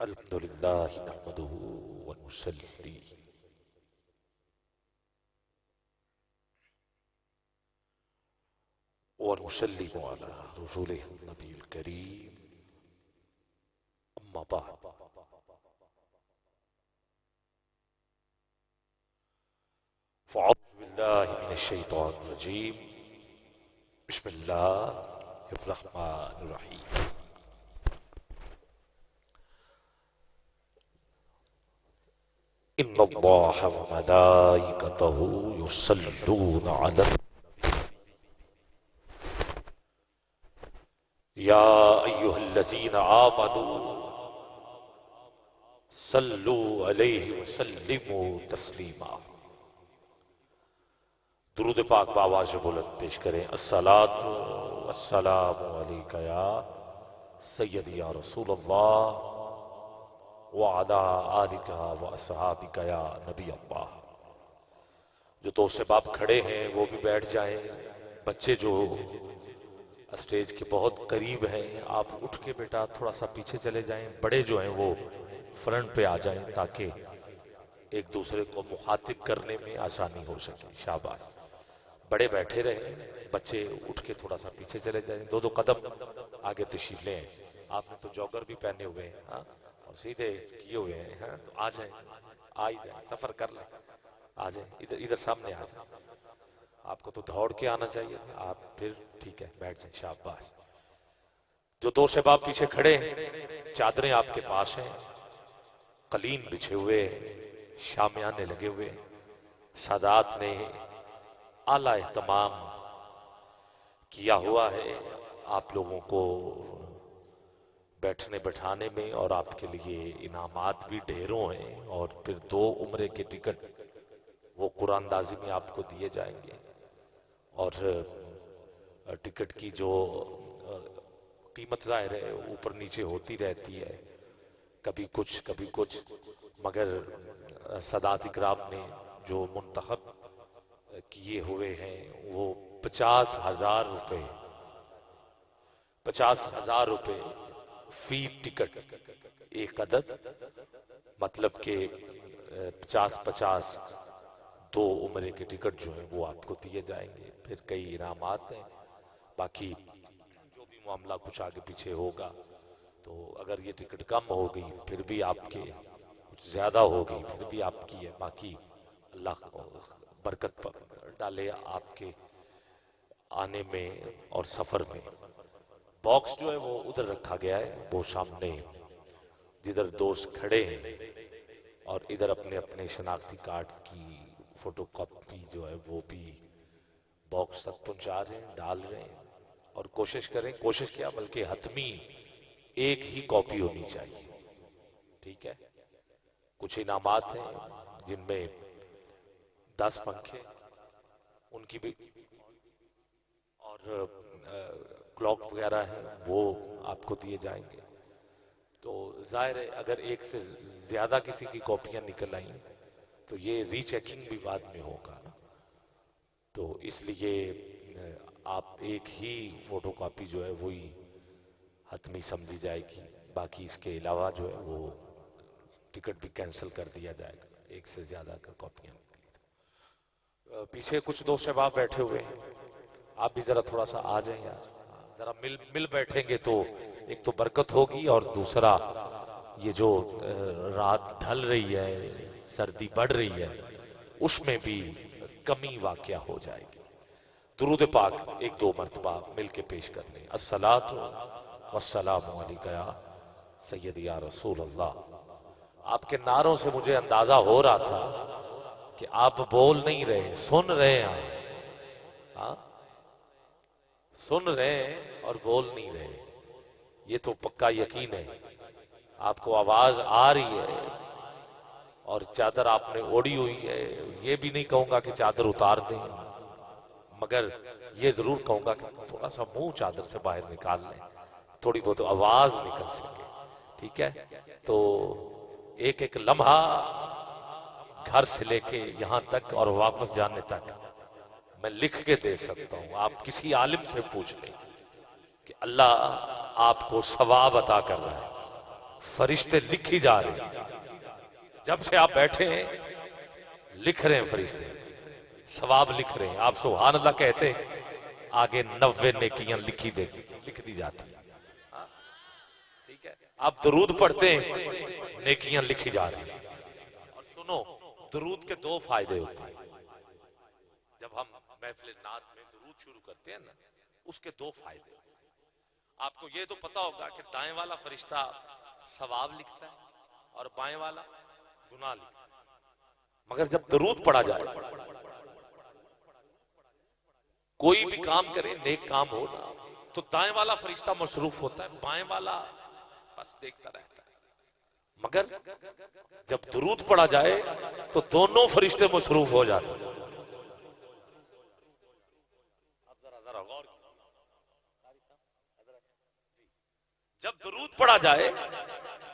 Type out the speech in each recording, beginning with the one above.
الحمد لله نحمده ونصلي ونسلم على رسوله النبي الكريم أما بعد فأعوذ بالله من الشيطان الرجيم بسم الله الرحمن الرحيم إن الله وملائكته يصلون على يا أيها الذين آمنوا صلوا عليه وسلموا تسلیما. درود پاک بآواز بلند پیش کریں. الصلاۃ والسلام علیک یا سیدی یا رسول اللہ وعلی آلک واصحابک یا نبی اللہ. جو دوست احباب کھڑے ہیں وہ بھی بیٹھ جائیں. بچے جو اسٹیج کے بہت قریب ہیں آپ اٹھ کے بیٹا تھوڑا سا پیچھے چلے جائیں. بڑے جو ہیں وہ فرنٹ پہ آ جائیں تاکہ ایک دوسرے کو مخاطب کرنے میں آسانی ہو سکے. شاباش. بڑے بیٹھے رہیں, بچے اٹھ کے تھوڑا سا پیچھے چلے جائیں. دو قدم آگے تشریف لیں. آپ نے تو جوگر بھی پہنے ہوئے ہیں ہاں اور سیدھے کیے ہوئے ہیں ہاں, تو آ جائیں, آ ہی جائیں, سفر کر لیں, آ جائیں ادھر سامنے آ جائیں. آپ کو تو دوڑ کے آنا چاہیے, آپ پھر ٹھیک ہے بیٹھ جائیں. شاباش. جو دو شباب پیچھے کھڑے ہیں چادریں آپ کے پاس ہیں, قلین بچھے ہوئے, شامیانے لگے ہوئے. سادات نے اعلیٰ اہتمام کیا ہوا ہے آپ لوگوں کو بیٹھنے بٹھانے میں, اور آپ کے لیے انعامات بھی ڈھیروں ہیں. اور پھر 2 عمرے کے ٹکٹ وہ قرآن اندازی میں آپ کو دیے جائیں گے. اور ٹکٹ کی جو قیمت ظاہر ہے اوپر نیچے ہوتی رہتی ہے, کبھی کچھ, مگر سادات اکرام نے جو منتخب کیے ہوئے ہیں وہ 50,000 روپے 50,000 روپے فی ٹکٹ, ایک عدد, مطلب کہ 50 2 عمرے کے ٹکٹ جو ہیں وہ آپ کو دیے جائیں گے. پھر کئی انعامات ہیں. باقی جو بھی معاملہ کچھ آگے پیچھے ہوگا تو اگر یہ ٹکٹ کم ہو گئی پھر بھی آپ کے, کچھ زیادہ ہو گئی پھر بھی آپ کی ہے. باقی اللہ برکت ڈالے آپ کے آنے میں اور سفر میں. باکس جو ہے وہ ادھر رکھا گیا ہے, وہ سامنے جدھر دوست کھڑے ہیں, اور ادھر اپنے اپنے شناختی کارڈ کی فوٹو کاپی جو ہے وہ بھی باکس تک پہنچا رہے ہیں, ڈال رہے ہیں. اور کوشش کریں, کوشش کیا بلکہ حتمی ایک ہی کاپی ہونی چاہیے. ٹھیک ہے. کچھ انعامات ہیں جن میں 10 پنکھے ان کی بھی, اور کلاک وغیرہ ہیں وہ آپ کو دیے جائیں گے. تو ظاہر ہے اگر ایک سے زیادہ کسی کی کاپیاں نکل آئیں تو یہ ری چیکنگ بھی بعد میں ہوگا نا, تو اس لیے آپ ایک ہی فوٹو کاپی جو ہے وہی حتمی سمجھی جائے گی. باقی اس کے علاوہ جو ہے وہ ٹکٹ بھی کینسل کر دیا جائے گا ایک سے زیادہ اگر کاپیاں نکلی تو. پیچھے کچھ دوست احباب بیٹھے ہوئے ہیں, آپ بھی ذرا تھوڑا سا آ جائیں یار, ذرا مل بیٹھیں گے تو ایک تو برکت ہوگی, اور دوسرا یہ جو رات ڈھل رہی ہے, سردی بڑھ رہی ہے, اس میں بھی کمی واقع ہو جائے گی. درود پاک 1-2 مرتبہ مل کے پیش کر لیں. الصلاۃ والسلام علیک یا سیدی یا رسول اللہ. آپ کے نعروں سے مجھے اندازہ ہو رہا تھا کہ آپ بول نہیں رہے, سن رہے ہیں. ہاں سن رہے ہیں اور بول نہیں رہے, یہ تو پکا یقین ہے. آپ کو آواز آ رہی ہے اور چادر آپ نے اوڑی ہوئی ہے. یہ بھی نہیں کہوں گا کہ چادر اتار دیں, مگر یہ ضرور کہوں گا کہ تھوڑا سا منہ چادر سے باہر نکال لیں, تھوڑی بہت آواز نکل سکے. ٹھیک ہے. تو ایک لمحہ گھر سے لے کے یہاں تک اور واپس جانے تک میں لکھ کے دے سکتا ہوں. آپ کسی عالم سے پوچھ لیں کہ اللہ آپ کو ثواب عطا کر رہا ہے, فرشتے لکھی جا رہے ہیں، جب سے آپ بیٹھے ہیں لکھ رہے ہیں فرشتے، ثواب لکھ رہے ہیں. آپ سبحان اللہ کہتے ہیں، آگے 90 نیکیاں لکھ دی جاتی ہیں. ٹھیک ہے، آپ درود پڑھتے ہیں، نیکیاں لکھی جا رہی ہیں. اور سنو، درود کے 2 فائدے ہوتے ہیں. جب ہم محفل نعت میں درود شروع کرتے ہیں نا، اس کے 2 فائدے ہوتے ہیں. آپ کو یہ تو پتا ہوگا کہ دائیں والا فرشتہ ثواب لکھتا ہے اور بائیں والا گناہ لکھتا ہے. مگر جب درود پڑھا جائے، کوئی بھی کام کرے، نیک کام ہو نا، تو دائیں والا فرشتہ مصروف ہوتا ہے، بائیں والا بس دیکھتا رہتا ہے. مگر جب درود پڑھا جائے تو دونوں فرشتے مصروف ہو جاتے ہیں. ذرا غور کیجیے. جب درود پڑھا جائے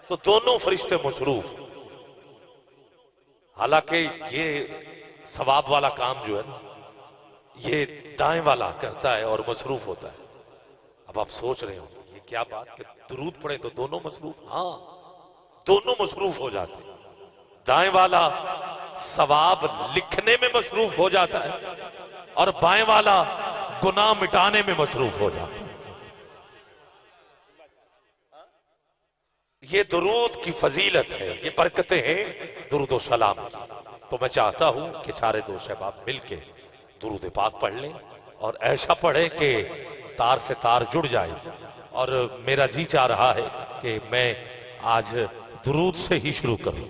تو دونوں فرشتے مصروف. حالانکہ یہ ثواب والا کام جو ہے نا، یہ دائیں والا کرتا ہے اور مصروف ہوتا ہے. اب آپ سوچ رہے ہو یہ کیا بات کہ درود پڑھے تو دونوں مصروف؟ ہاں، دونوں مصروف ہو جاتے ہیں. دائیں والا ثواب لکھنے میں مصروف ہو جاتا ہے اور بائیں والا گناہ مٹانے میں مصروف ہو جاتا ہے. یہ درود کی فضیلت ہے، یہ برکتیں ہیں درود و سلام کی. تو میں چاہتا ہوں کہ سارے دوست احباب مل کے درود پاک پڑھ لیں اور ایسا پڑھیں کہ تار سے تار جڑ جائے. اور میرا جی چاہ رہا ہے کہ میں آج درود سے ہی شروع کروں.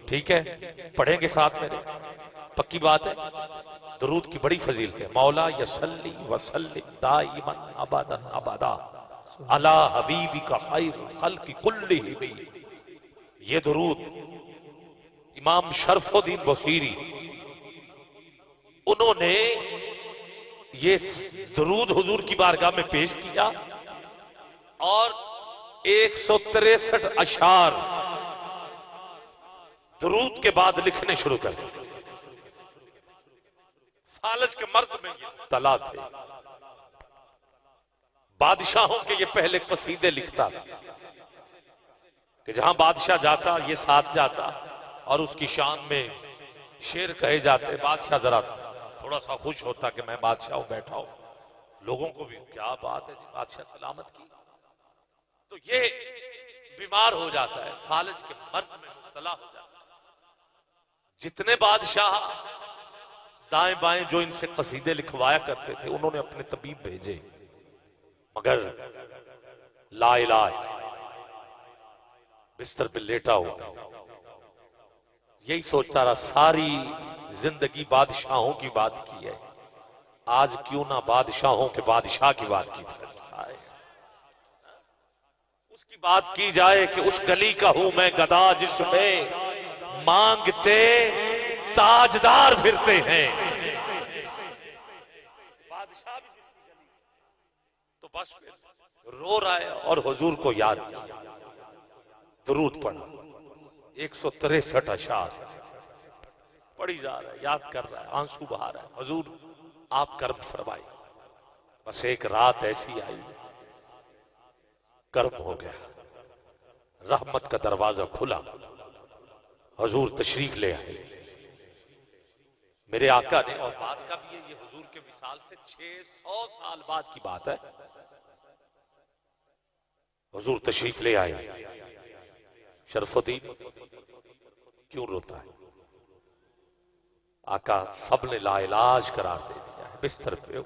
ٹھیک ہے، پڑھیں گے ساتھ میرے؟ پکی بات ہے. درود کی بڑی فضیلت ہے. مولا یصلی وسلم دائما ابدا ابدا علی حبیبک خیر خلق کلہم. یہ درود امام شرف الدین بصیری انہوں نے یہ درود حضور کی بارگاہ میں پیش کیا اور 163 اشعار درود کے بعد لکھنے شروع کر دیے. فالج کے مرض میں یہ مبتلا تھے. بادشاہوں کے یہ پہلے قصیدے لکھتا تھا کہ جہاں بادشاہ جاتا یہ ساتھ جاتا اور اس کی شان میں شعر کہے جاتے. بادشاہ ذرا تھوڑا سا خوش ہوتا کہ میں بادشاہ ہوں، بیٹھا ہوں. لوگوں کو بھی کیا بات ہے جی، بادشاہ سلامت کی. تو یہ بیمار ہو جاتا ہے، فالج کے مرض میں مبتلا ہو جاتا ہے. جتنے بادشاہ دائیں بائیں جو ان سے قصیدے لکھوایا کرتے تھے، انہوں نے اپنے طبیب بھیجے، مگر لا علاج بستر پہ لیٹا ہوا. یہی سوچتا رہا ساری زندگی بادشاہوں کی بات کی ہے، آج کیوں نہ بادشاہوں کے بادشاہ کی بات کی جائے. اس کی بات کی جائے کہ اس گلی کا ہوں میں گدا جس میں مانگتے تاجدار پھرتے ہیں. بادشاہ بھی جس کی گلی تو بس رو رہا ہے اور حضور کو یاد کیا، درود پڑھا. 163 اشعار پڑھی جا رہا ہے، یاد کر رہا ہے، آنسو بہا رہا ہے. حضور آپ کرم فرمائے. بس ایک رات ایسی آئی، کرم ہو گیا، رحمت کا دروازہ کھلا، حضور تشریف لے آئے. میرے آقا نے، اور بات کا بھی ہے، یہ حضور کے وصال سے 600 سال بعد کی بات ہے، حضور تشریف لے آئے. شرف الدین کیوں روتا ہے؟ آقا سب نے لا علاج قرار دے دیا ہے، بستر پہ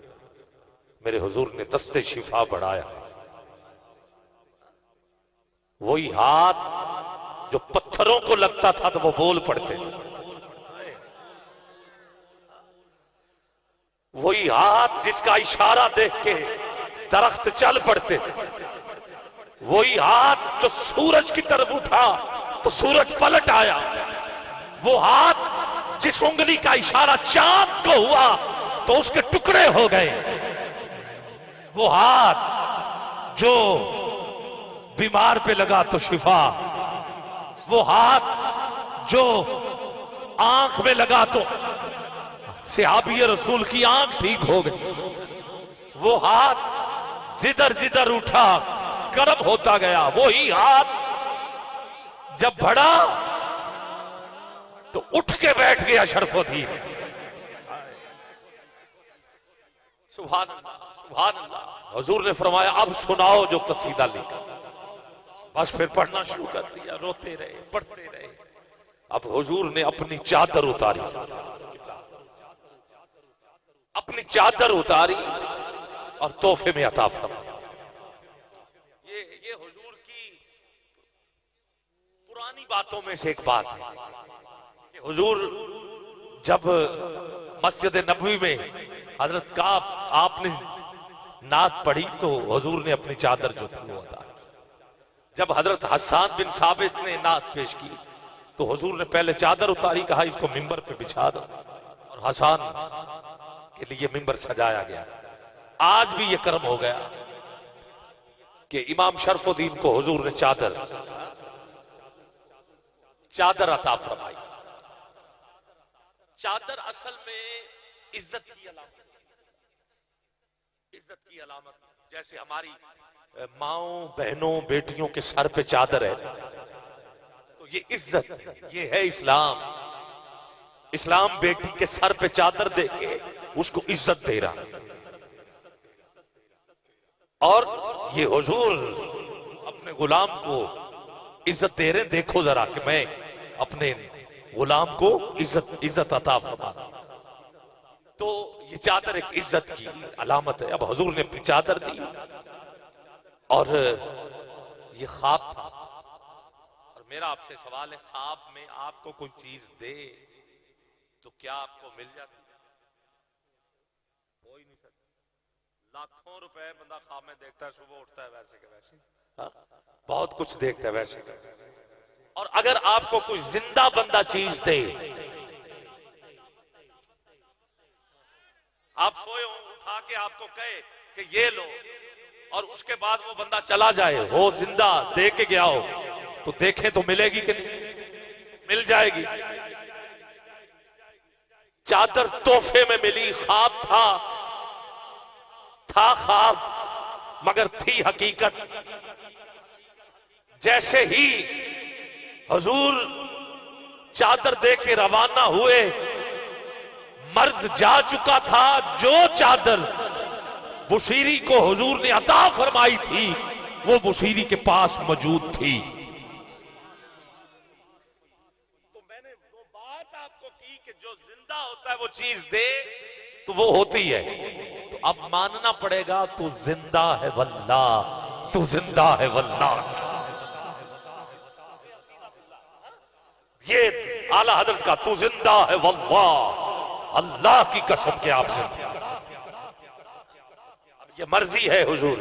میرے حضور نے دست شفا بڑھایا. وہی ہاتھ جو پتھروں کو لگتا تھا تو وہ بول پڑتے، وہی ہاتھ جس کا اشارہ دیکھ کے درخت چل پڑتے، وہی ہاتھ جو سورج کی طرف اٹھا تو سورج پلٹ آیا، وہ ہاتھ جس انگلی کا اشارہ چاند کو ہوا تو اس کے ٹکڑے ہو گئے، وہ ہاتھ جو بیمار پہ لگا تو شفا، وہ ہاتھ جو آنکھ میں لگا تو صحابی رسول کی آنکھ ٹھیک ہو گئی، وہ ہاتھ جدھر جدھر اٹھا کرم ہوتا گیا، وہی ہاتھ جب بڑھا تو اٹھ کے بیٹھ گیا شرف الدین. سبحان اللہ سبحان اللہ. حضور نے فرمایا اب سناؤ جو قصیدہ لکھا. بس پھر پڑھنا شروع کر دیا. روتے رہے پڑھتے رہے. اب حضور نے اپنی چادر اتاری, اپنی چادر اتاری اور تحفے میں عطا فرمایا. یہ حضور کی پرانی باتوں میں سے ایک بات ہے کہ حضور جب مسجد نبوی میں حضرت کعب آپ نے نعت پڑھی تو حضور نے اپنی چادر جو تھی وہ عطا. جب حضرت حسان بن ثابت نے نعت پیش کی تو حضور نے پہلے چادر اتاری, کہا اس کو منبر پہ بچھا دو, اور حسان کے لیے منبر سجایا گیا. آج بھی یہ کرم ہو گیا کہ امام شرف الدین کو حضور نے چادر عطا فرمائی. چادر اصل میں عزت کی علامت, عزت کی علامت. جیسے ہماری ماؤں بہنوں بیٹیوں کے سر پہ چادر ہے تو یہ عزت, یہ ہے اسلام. اسلام بیٹی کے سر پہ چادر دے کے اس کو عزت دے رہا. اور یہ حضور اپنے غلام کو عزت دے رہے. دیکھو ذرا کہ میں اپنے غلام کو عزت عطا فرما. تو یہ چادر ایک عزت کی علامت ہے. اب حضور نے اپنی چادر دی اور یہ خواب تھا. اور میرا آپ سے سوال ہے, خواب میں آپ کو کوئی چیز دے تو کیا آپ کو مل جاتی؟ کوئی نہیں سکتا. لاکھوں روپے بندہ خواب میں دیکھتا ہے, صبح اٹھتا ہے ویسے کہ ویسے, بہت کچھ دیکھتا ہے ویسے کہ. اور اگر آپ کو کوئی زندہ بندہ چیز دے, آپ سوئے ہوں اٹھا کے آپ کو کہے کہ یہ لو, اور اس کے بعد وہ بندہ چلا جائے, ہو زندہ دے کے گیا ہو, تو دیکھیں تو ملے گی کہ نہیں؟ مل جائے گی. چادر تحفے میں ملی. خواب تھا خواب مگر تھی حقیقت. جیسے ہی حضور چادر دے کے روانہ ہوئے, مرض جا چکا تھا. جو چادر بشیری کو حضور نے عطا فرمائی تھی وہ بشیری کے پاس موجود تھی. تو میں نے وہ بات آپ کو کی کہ جو زندہ ہوتا ہے وہ چیز دے تو وہ ہوتی ہے. تو اب ماننا پڑے گا تو زندہ ہے واللہ, تو زندہ ہے واللہ. یہ اعلی حضرت کا تو زندہ ہے واللہ, اللہ کی قسم کے آپ سے. اب یہ مرضی ہے حضور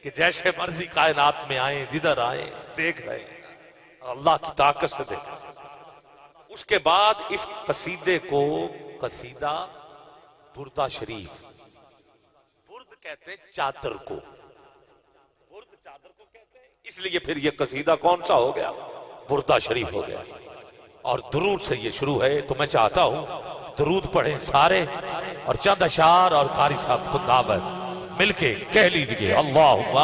کہ جیسے مرضی کائنات میں آئیں, جدھر آئیں دیکھ رہے ہیں, اللہ کی طاقت سے دیکھ. اس کے بعد اس قصیدے کو قصیدہ بردہ شریف, برد کہتے ہیں چادر کو, برد چادر کو کہتے ہیں, اس لیے پھر یہ قصیدہ کون سا ہو گیا؟ بردہ شریف ہو گیا. اور درود سے یہ شروع ہے. تو میں چاہتا ہوں درود پڑھیں سارے, اور چند اشعار اور قاری صاحب کو دعوت مل کے کہہ لیجئے اللہم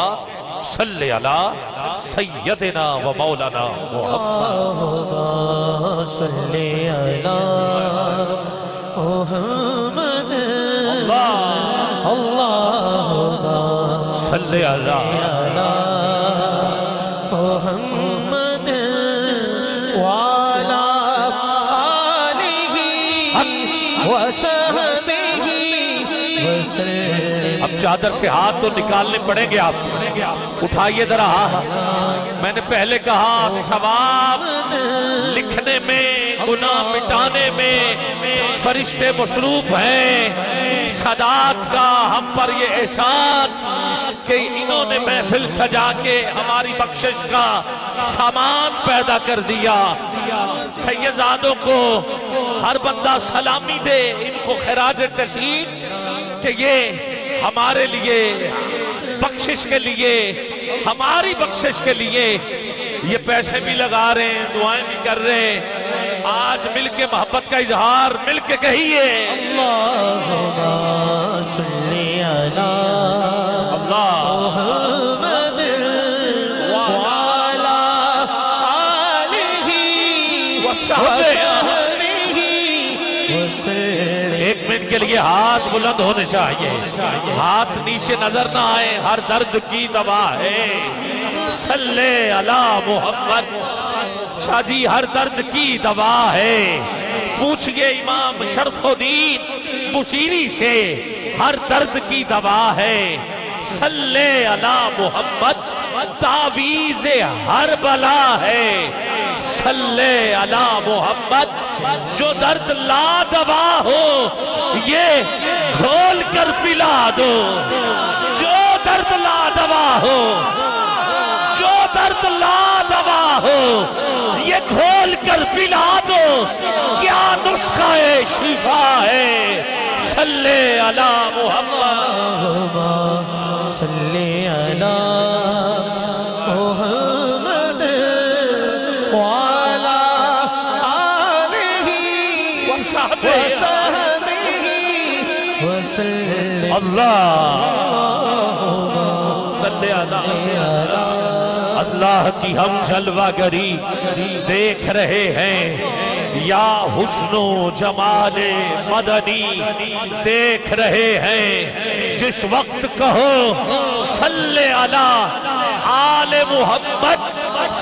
صلی علی سیدنا و مولانا محمد, صلی علی محمد, اللہ صلی علی محمد وعلی آلہ وصحبہ وسلم. اب چادر سے ہاتھ تو نکالنے پڑیں گے آپ, اٹھائیے ذرا ہاتھ. میں نے پہلے کہا ثواب لکھنے میں, گناہ مٹانے میں فرشتے مصروف ہیں. سادات کا ہم پر یہ احسان کہ انہوں نے محفل سجا کے ہماری بخشش کا سامان پیدا کر دیا. سیدزادوں کو ہر بندہ سلامی دے, ان کو خراج تحسین کہ یہ ہمارے لیے بخشش کے لیے, ہماری بخشش کے لیے یہ پیسے بھی لگا رہے ہیں, دعائیں بھی کر رہے ہیں. آج مل کے محبت کا اظہار مل کے کہیے اللہم صلی علی اللہ محمد وعلی کے لیے ہاتھ بلند ہونے چاہیے، ہاتھ نیچے نظر نہ آئے، ہر درد کی دوا ہے صلی علی محمد۔ شاہ جی ہر درد کی دوا ہے، پوچھئے امام شرف الدین بشیری سے، ہر درد کی دوا ہے صلی علی محمد۔ تعویذ ہر بلا ہے صلی علی محمد۔ جو درد لا دوا ہو یہ گھول کر پلا دو، جو درد لا دوا ہو، جو درد لا دوا ہو یہ گھول کر پلا دو، کیا نسخہ شفا ہے صلی علی محمد۔ صلی علی محمد وعلی آلہ وصحبہ وسلم۔ اللہ صلی علی اللہ کی ہم جلوہ گری دیکھ رہے ہیں، یا حسن و جمال مدنی دیکھ رہے ہیں، جس وقت کہو صلی علی آل محمد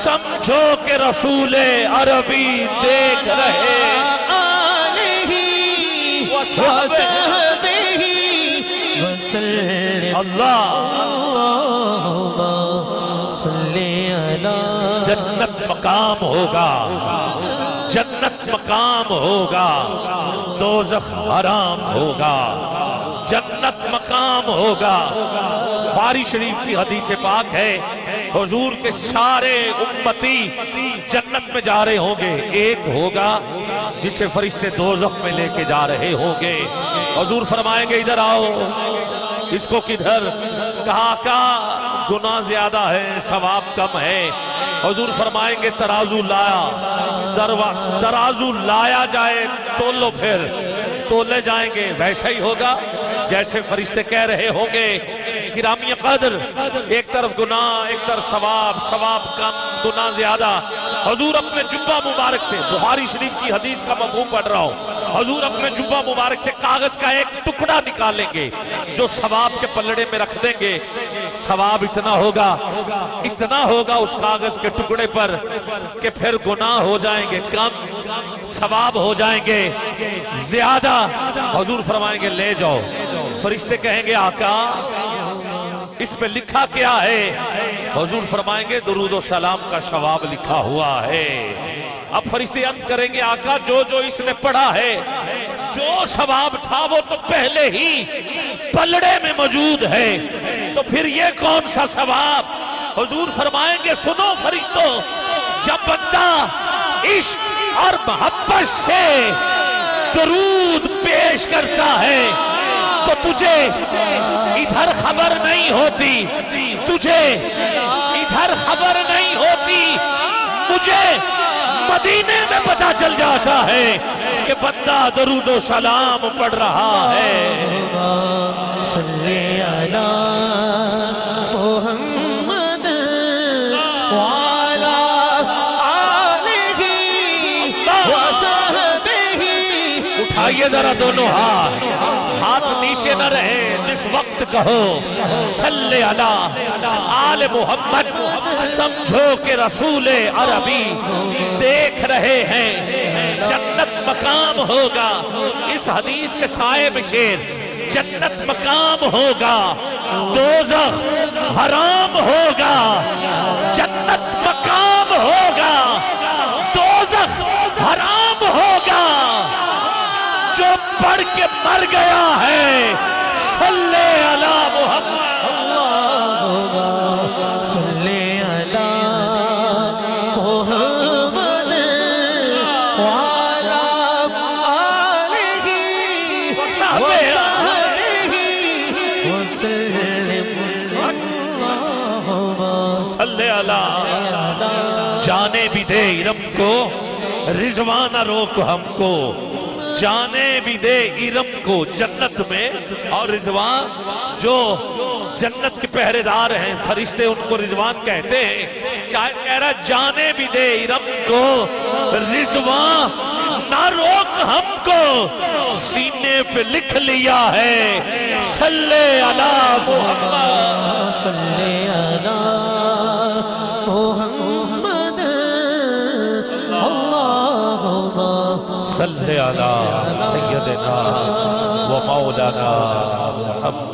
سمجھو کہ رسول عربی دیکھ رہے وسلم۔ اللہ صلی علی جنت مقام ہوگا، جنت مقام ہوگا، دوزخ حرام ہوگا، جنت مقام ہوگا۔ بخاری شریف کی حدیث پاک ہے، حضور کے سارے امتی جنت میں جا رہے ہوں گے، ایک ہوگا جسے فرشتے دوزخ میں لے کے جا رہے ہوں گے۔ حضور فرمائیں گے ادھر آؤ، اس کو کدھر؟ کہا کا گناہ زیادہ ہے ثواب کم ہے۔ حضور فرمائیں گے ترازو لایا، ترازو لایا جائے تو لو، پھر تولے جائیں گے، ویسا ہی ہوگا جیسے فرشتے کہہ رہے ہوں گے۔ گرامی قدر، ایک طرف گناہ ایک طرف ثواب، ثواب کم گناہ زیادہ۔ حضور اپنے جبہ مبارک سے، بخاری شریف کی حدیث کا مفہوم پڑھ رہا ہوں، حضور اپنے جبہ مبارک سے کاغذ کا ایک ٹکڑا نکالیں گے جو ثواب کے پلڑے میں رکھ دیں گے۔ ثواب اتنا ہوگا اس کاغذ کے ٹکڑے پر کہ پھر گناہ ہو جائیں گے کم، ثواب ہو جائیں گے زیادہ۔ حضور فرمائیں گے لے جاؤ۔ فرشتے کہیں گے آقا اس پہ لکھا کیا ہے؟ حضور فرمائیں گے درود و سلام کا ثواب لکھا ہوا ہے۔ اب فرشتے عرض کریں گے آقا جو اس نے پڑھا ہے، جو ثواب تھا وہ تو پہلے ہی پلڑے میں موجود ہے، تو پھر یہ کون سا ثواب؟ حضور فرمائیں گے سنو فرشتوں، جب بندہ عشق اور محبت سے درود پیش کرتا ہے تو تجھے ادھر خبر نہیں ہوتی، تجھے ادھر خبر نہیں ہوتی، مجھے مدینے میں پتہ چل جاتا ہے کہ بندہ درود و سلام پڑھ رہا ہے۔ صلی علی محمد وعلی آلہ وصحبہ۔ اٹھائیے ذرا دونوں ہاتھ نیچے نہ رہے، جس وقت کہو صلی علی آل محمد سمجھو کہ رسول عربی دیکھ رہے ہیں، جنت مقام ہوگا۔ اس حدیث کے سائے میں شیر، جنت مقام ہوگا، دوزخ حرام ہوگا، جنت مقام ہوگا، دوزخ حرام ہوگا۔ جو پڑھ کے مر گیا ہے صلی علی محمد، صلی علی محمد وعلی آلہ وصحبہ وسلم۔ صلی علی جانے بھی دے ارم کو، رضوان روک ہم کو، جانے بھی دے ارم کو جنت میں، اور رضوان جو جنت کے پہرے دار ہیں فرشتے ان کو رضوان کہتے ہیں۔ شاید کہہ رہا جانے بھی دے ارم کو رضوان نہ روک ہم کو سینے پہ لکھ لیا ہے صلی علی محمد صلی علی محمد اللہم صلی علی سیدنا و مولانا محمد.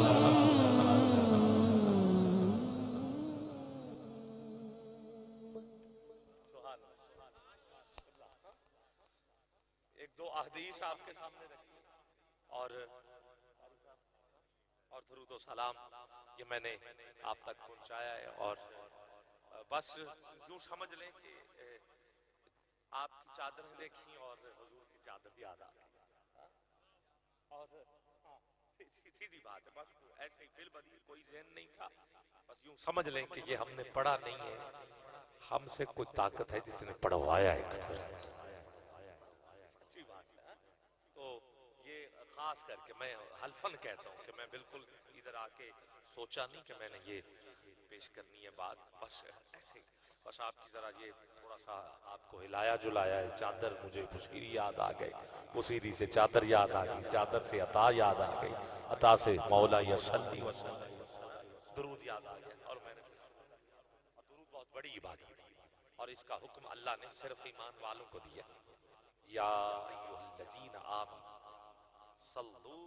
ایک دو احادیث آپ کے سامنے رکھی اور درود و سلام یہ میں نے آپ تک پہنچایا ہے. اور بس یوں سمجھ لیں کہ آپ کی چادریں دیکھیں اور حضور کی چادر یاد آ گئی. اور سیدھی بات ہے, بس ایسے ہی فل بدیل کوئی ذہن نہیں تھا. بس یوں سمجھ لیں کہ یہ ہم نے پڑھا نہیں ہے, ہم سے کوئی طاقت ہے جس نے پڑھوایا ہے. اچھی بات ہے. تو یہ خاص کر کے میں حلفاً کہتا ہوں کہ میں بالکل ادھر آ کے سوچا نہیں کہ میں نے یہ پیش کرنی ہے بات. بس ایسے بس آپ کی ذرا یہ تھوڑا سا آپ کو ہلایا جلایا ہے. چادر مجھے بصیری یاد آ گئی, بصیری سے چادر یاد آ گئی, چادر سے عطا یاد آ گئی, عطا سے مولا یا صلی درود یاد آ گیا. اور میں نے درود بہت بڑی عبادت ہے اور اس کا حکم اللہ نے صرف ایمان والوں کو دیا. یا ایھا الذین آمنوا صلو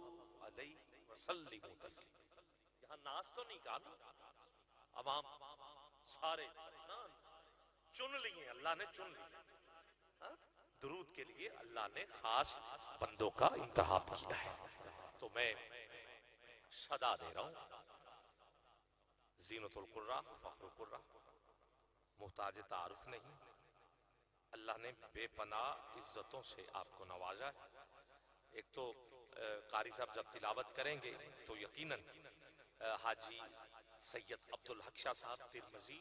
علیہ وسلموا تسلیما. یہاں ناس تو نہیں کہا نا, عوام سارے چن لیے, اللہ نے چن لیے. درود کے لیے اللہ نے خاص بندوں کا انتخاب کیا ہے. تو میں صدا دے رہا ہوں, زینت القرہ فخر القرہ, محتاج تعارف نہیں. اللہ نے بے پناہ عزتوں سے آپ کو نوازا ہے. ایک تو قاری صاحب جب تلاوت کریں گے تو یقیناً حاجی سید عبدالحق شاہ صاحب ترمذی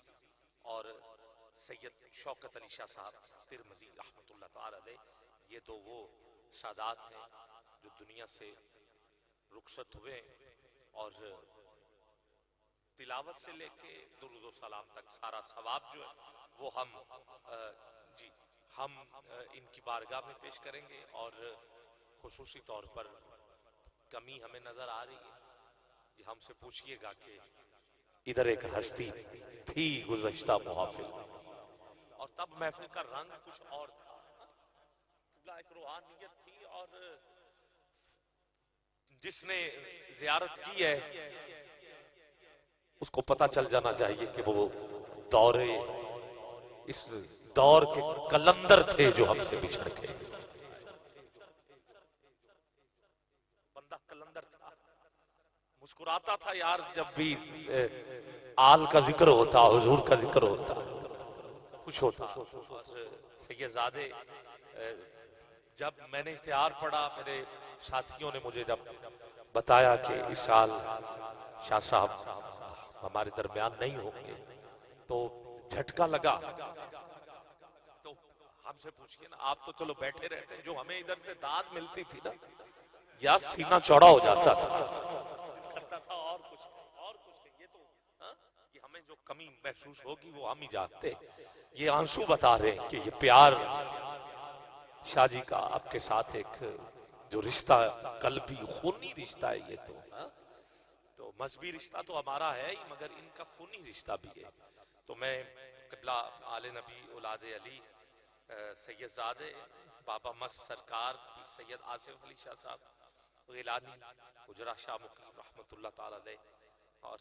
اور سید شوکت علی شاہ صاحب ترمذی رحمۃ اللہ تعالی علیہ, یہ دو وہ سادات ہیں جو دنیا سے رخصت ہوئے اور تلاوت سے لے کے درود و سلام تک سارا ثواب جو ہے وہ ہم ان کی بارگاہ میں پیش کریں گے. اور خصوصی طور پر کمی ہمیں نظر آ رہی ہے, یہ ہم سے پوچھئے گا کہ ادھر ایک ہستی تھی گزشتہ محافل اور تب محفل کا رنگ کچھ اور تھا, ایک روحانیت تھی, اور جس نے زیارت کی ہے اس کو پتہ چل جانا چاہیے کہ وہ اس دور کے کلندر تھے جو ہم سے بچھڑ گئے. بندہ کلندر تھا, مسکراتا تھا یار جب بھی آل کا ذکر ہوتا, حضور کا ذکر ہوتا, خوش ہوتا. اور سید زادے جب میں نے اشتہار پڑھا, میرے ساتھیوں نے مجھے جب بتایا کہ اس سال شاہ صاحب ہمارے درمیان نہیں ہوں گے تو جھٹکا لگا. تو ہم سے پوچھئے نا, آپ تو چلو بیٹھے رہتے ہیں, جو ہمیں ادھر سے داد ملتی تھی نا یار سینہ چوڑا ہو جاتا تھا, کرتا تھا اور کچھ یہ تو یہ ہمیں جو کمی محسوس ہوگی وہ ہم ہی جانتے. یہ آنسو بتا رہے ہیں کہ یہ پیار شاہ جی کا آپ کے ساتھ ایک جو رشتہ قلبی خونی رشتہ ہے, یہ تو مذہبی رشتہ تو ہمارا ہے ہی مگر ان کا خونی رشتہ بھی ہے. تو میں قبلہ آل نبی اولاد علی سید زادے بابا مس سرکار سید آصف علی شاہ صاحب غیلانی حجرہ شاہ مقیم رحمۃ اللہ تعالی علیہ, اور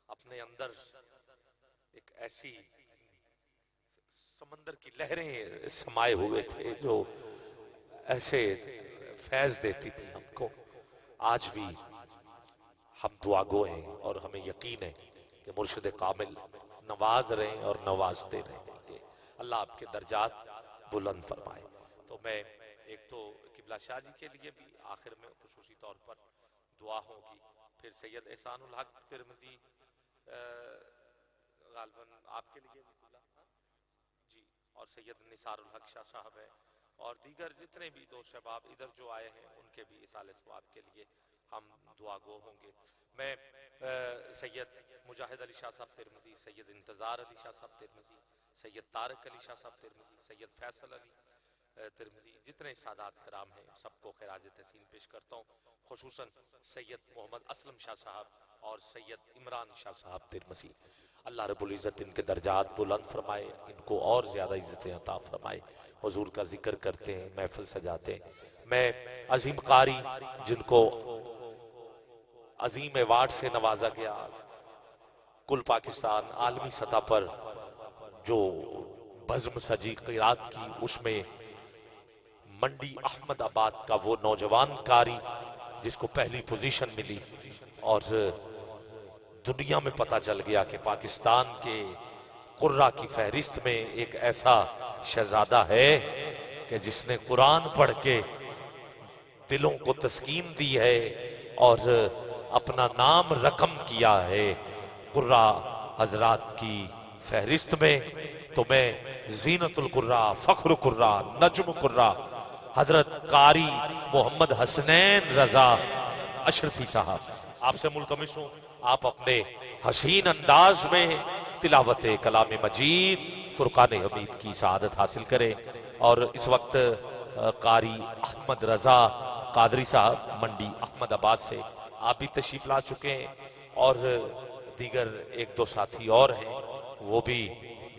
اپنے اندر ایک ایسی سمندر کی لہریں سمائے ہوئے تھے جو ایسے فیض دیتی تھی ہم کو. آج بھی ہم دعا گو ہیں اور ہمیں یقین ہے کہ مرشد کامل نواز رہے ہیں اور نوازتے رہیں گے. اللہ آپ کے درجات بلند فرمائے. تو میں ایک تو قبلہ شاہ جی کے لیے بھی آخر میں خصوصی طور پر دعا ہوگی, پھر سید احسان الحق ترمذی غالباً آپ کے لیے بھی جی, اور سید نثار الحق شاہ صاحب ہے, اور دیگر جتنے بھی دوست شباب ادھر جو آئے ہیں ان کے بھی اصال ثواب کے لیے ہم دعا گو ہوں گے. میں سید مجاہد علی شاہ صاحب ترمذی, سید انتظار علی شاہ صاحب ترمذی, سید طارق علی شاہ صاحب ترمذی, سید فیصل علی ترمذی، جتنے سادات کرام ہیں سب کو خراج تحسین پیش کرتا ہوں، خصوصاً سید محمد اسلم شاہ صاحب اور سید عمران شاہ صاحب ترمذی، اللہ رب العزت ان کے درجات بلند فرمائے، ان کو اور زیادہ عزتیں عطا فرمائے۔ حضور کا ذکر کرتے ہیں، محفل سجاتے ہیں۔ میں عظیم قاری جن کو عظیم ایوارڈ سے نوازا گیا، کل پاکستان عالمی سطح پر جو بزم سجی قرات کی، اس میں منڈی احمد آباد کا وہ نوجوان قاری جس کو پہلی پوزیشن ملی، اور دنیا میں پتہ چل گیا کہ پاکستان کے قرہ کی فہرست میں ایک ایسا شہزادہ ہے کہ جس نے قرآن پڑھ کے دلوں کو تسکین دی ہے اور اپنا نام رقم کیا ہے قرہ حضرات کی فہرست میں۔ تو میں زینت القرہ، فخر قرہ، نجم قرہ حضرت قاری محمد حسنین رضا اشرفی صاحب آپ سے ملتمس ہوں، آپ اپنے حسین انداز میں تلاوت کلام مجید فرقان حمید کی سعادت حاصل کریں۔ اور اس وقت قاری احمد رضا قادری صاحب منڈی احمد آباد سے آپ بھی تشریف لا چکے ہیں، اور دیگر ایک دو ساتھی اور ہیں وہ بھی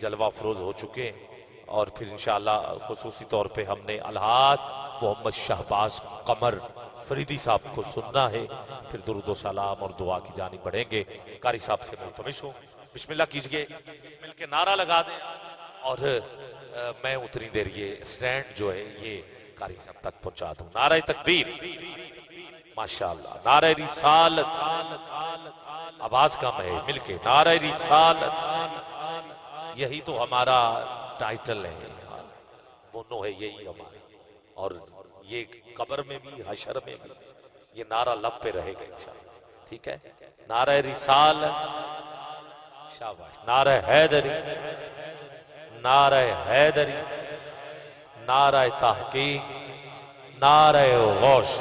جلوہ افروز ہو چکے ہیں، اور پھر انشاءاللہ خصوصی طور پہ ہم نے الحاج محمد شہباز قمر فریدی صاحب کو سننا ہے، پھر درود و سلام اور دعا کی جانب بڑھیں گے۔ قاری صاحب سے ملتمس ہوں، بسم اللہ کیجئے، مل کے نعرہ لگا دیں، اور میں اتنی دیر یہ سٹینڈ جو ہے یہ قاری صاحب تک پہنچا دوں۔ نعرہ تکبیر، ماشاءاللہ، نعرہ رسالت، آواز کم ہے، مل کے نعرہ رسالت، یہی تو ہمارا ٹائٹل ہے، مونو ہے یہی ہمارا، اور یہ قبر میں بھی حشر میں بھی یہ نعرہ لب پہ رہے گا انشاءاللہ، ٹھیک ہے؟ نعرہ رسالت، شاباش، نعرہ حیدری، نعرہ حیدری، نعرہ تحقیق، نعرہ غوث۔